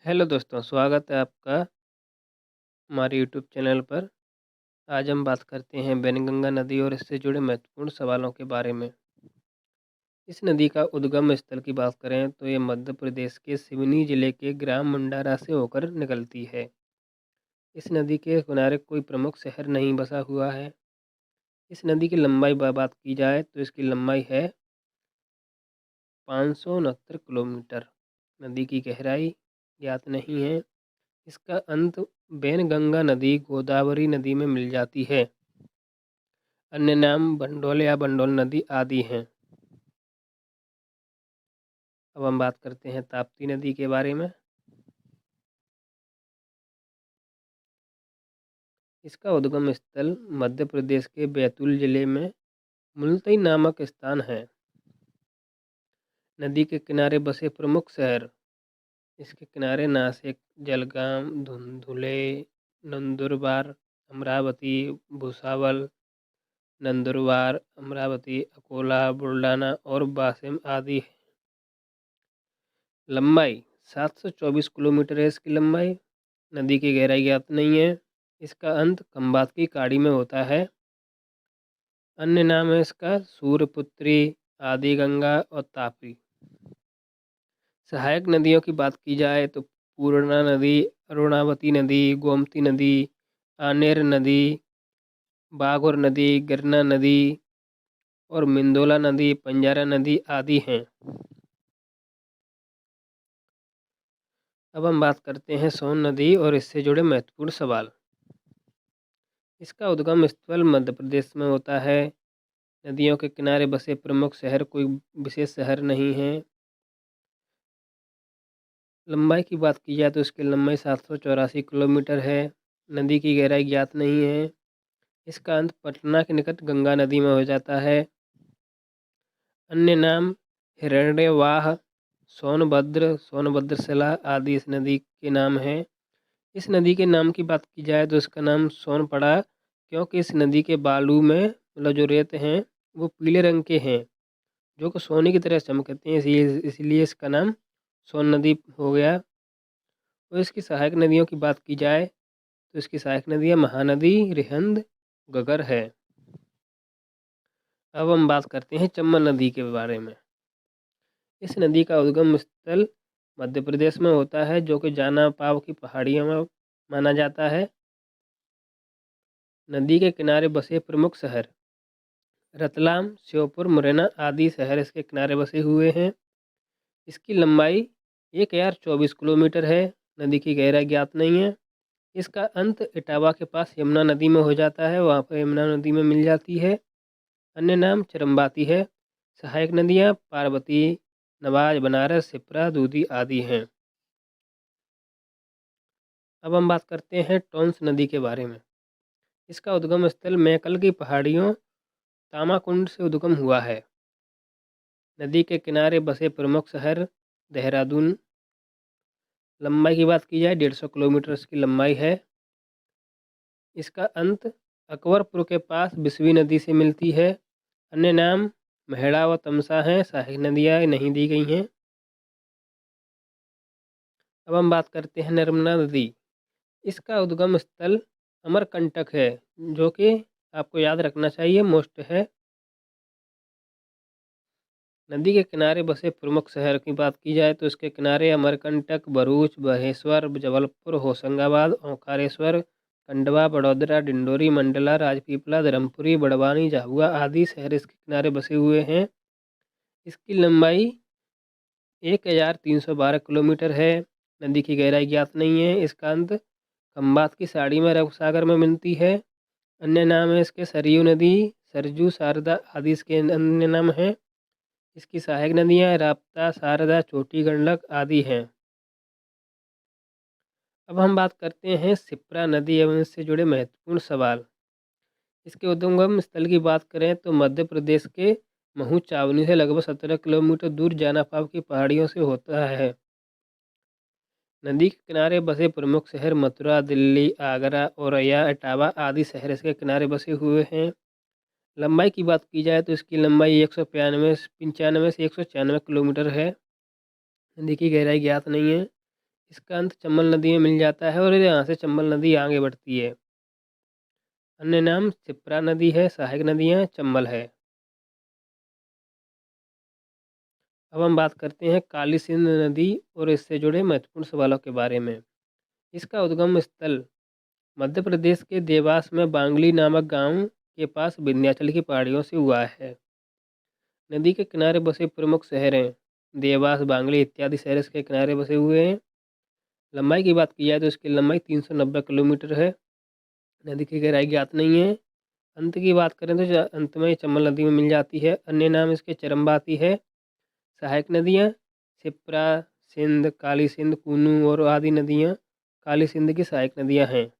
Hello दोस्तों, स्वागत है आपका हमारे यूट्यूब चैनल पर। आज हम बात करते हैं वैनगंगा नदी और इससे जुड़े महत्वपूर्ण सवालों के बारे में। इस नदी का उद्गम स्थल की बात करें तो ये मध्य प्रदेश के सिवनी जिले के ग्राम मंडारा से होकर निकलती है। इस नदी के किनारे कोई प्रमुख शहर नहीं बसा हुआ है। इस नदी की लंबाई बात की जाए तो इसकी लंबाई है 569 किलोमीटर। नदी की गहराई ज्ञात नहीं है। इसका अंत वैनगंगा नदी गोदावरी नदी में मिल जाती है। अन्य नाम भंडोल या भंडोल नदी आदि हैं। अब हम बात करते हैं ताप्ती नदी के बारे में। इसका उद्गम स्थल मध्य प्रदेश के बैतूल जिले में मुल्तई नामक स्थान है। नदी के किनारे बसे प्रमुख शहर इसके किनारे नासिक, जलगांव, धुंधुले, नंदुरबार, अमरावती, भुसावल, नंदुरबार, अमरावती, अकोला, बुल्ढाना और वाशिम आदि हैं। लंबाई 724 किलोमीटर है इसकी लंबाई। नदी की गहराई ज्ञात नहीं है। इसका अंत खंबात की खाड़ी में होता है। अन्य नाम है इसका सूर्यपुत्री, आदिगंगा और तापी। सहायक नदियों की बात की जाए तो पूर्णा नदी, अरुणावती नदी, गोमती नदी, आनेर नदी, बाघोर नदी, गिरना नदी और मिंदोला नदी, पंजारा नदी आदि हैं। अब हम बात करते हैं सोन नदी और इससे जुड़े महत्वपूर्ण सवाल। इसका उद्गम स्थल मध्य प्रदेश में होता है। नदियों के किनारे बसे प्रमुख शहर कोई विशेष शहर नहीं है। लंबाई की बात की जाए तो इसकी लंबाई 784 किलोमीटर है। नदी की गहराई ज्ञात नहीं है। इसका अंत पटना के निकट गंगा नदी में हो जाता है। अन्य नाम हिरण्यवाह, सोनभद्र, सोनभद्रशिला आदि इस नदी के नाम हैं। इस नदी के नाम की बात की जाए तो इसका नाम सोन पड़ा क्योंकि इस नदी के बालू में जो रेत हैं वो पीले रंग के हैं जो कि सोने की तरह चमकते हैं, इसलिए इसका नाम सोन नदी हो गया। और इसकी सहायक नदियों की बात की जाए तो इसकी सहायक नदियाँ महानदी, रिहंद, गगर है। अब हम बात करते हैं चंबल नदी के बारे में। इस नदी का उद्गम स्थल मध्य प्रदेश में होता है जो कि जाना पाव की पहाड़ियों में माना जाता है। नदी के किनारे बसे प्रमुख शहर रतलाम, श्योपुर, मुरैना आदि शहर इसके किनारे बसे हुए हैं। इसकी लंबाई 1024 किलोमीटर है। नदी की गहराई ज्ञात नहीं है। इसका अंत इटावा के पास यमुना नदी में हो जाता है, वहाँ पर यमुना नदी में मिल जाती है। अन्य नाम चरम्बाती है। सहायक नदियाँ पार्वती, नवाज, बनारस, सिप्रा, दूधी आदि हैं। अब हम बात करते हैं टोंस नदी के बारे में। इसका उद्गम स्थल मैकल की पहाड़ियों तामाकुंड से उद्गम हुआ है। नदी के किनारे बसे प्रमुख शहर देहरादून। लंबाई की बात की जाए 150 किलोमीटर इसकी लंबाई है। इसका अंत अकबरपुर के पास बिस्वी नदी से मिलती है। अन्य नाम मेहड़ा व तमसा हैं। सहायक नदियाँ नहीं दी गई हैं। अब हम बात करते हैं नर्मदा नदी। इसका उद्गम स्थल अमरकंटक है जो कि आपको याद रखना चाहिए, मोस्ट है। नदी के किनारे बसे प्रमुख शहर की बात की जाए तो इसके किनारे अमरकंटक, भरूच, महेश्वर, जबलपुर, होशंगाबाद, ओंकारेश्वर, खंडवा, बड़ोदरा, डिंडोरी, मंडला, राजपीपला, धर्मपुरी, बड़वानी, झाबुआ आदि शहर इसके किनारे बसे हुए हैं। इसकी लंबाई 1312 किलोमीटर है। नदी की गहराई ज्ञात नहीं है। इसका अंत खंबात की साड़ी में अरब सागर में मिलती है। अन्य नाम है इसके सरयू नदी, सरजू, शारदा आदि इसके अन्य नाम हैं। इसकी सहायक नदियाँ राप्ता, शारदा, छोटी गंडक आदि हैं। अब हम बात करते हैं शिप्रा नदी एवं इससे जुड़े महत्वपूर्ण सवाल। इसके उद्गम स्थल की बात करें तो मध्य प्रदेश के महू चावनी से लगभग 17 किलोमीटर दूर जानापाव की पहाड़ियों से होता है। नदी के किनारे बसे प्रमुख शहर मथुरा, दिल्ली, आगरा, औरैया, इटावा आदि शहर इसके किनारे बसे हुए हैं। लंबाई की बात की जाए तो इसकी लंबाई 195 से 196 किलोमीटर है। नदी की गहराई ज्ञात नहीं है। इसका अंत चंबल नदी में मिल जाता है और यहाँ से चंबल नदी आगे बढ़ती है। अन्य नाम क्षिप्रा नदी है, सहायक नदियाँ चंबल है। अब हम बात करते हैं काली सिंध नदी और इससे जुड़े महत्वपूर्ण सवालों के बारे में। इसका उद्गम स्थल मध्य प्रदेश के देवास में बांगली नामक गांव के पास विंध्याचल की पहाड़ियों से हुआ है। नदी के किनारे बसे प्रमुख शहर हैं देवास, बांगली इत्यादि शहर इसके किनारे बसे हुए हैं। लंबाई की बात की जाए तो इसकी लंबाई 390 किलोमीटर है। नदी की गहराई ज्ञात नहीं है। अंत की बात करें तो अंत में चंबल नदी में मिल जाती है। अन्य नाम इसके चरमबाती है। सहायक नदियाँ क्षिप्रा, सिंध, काली सिंध, कूनू और आदि नदियाँ काली सिंध की सहायक नदियाँ हैं।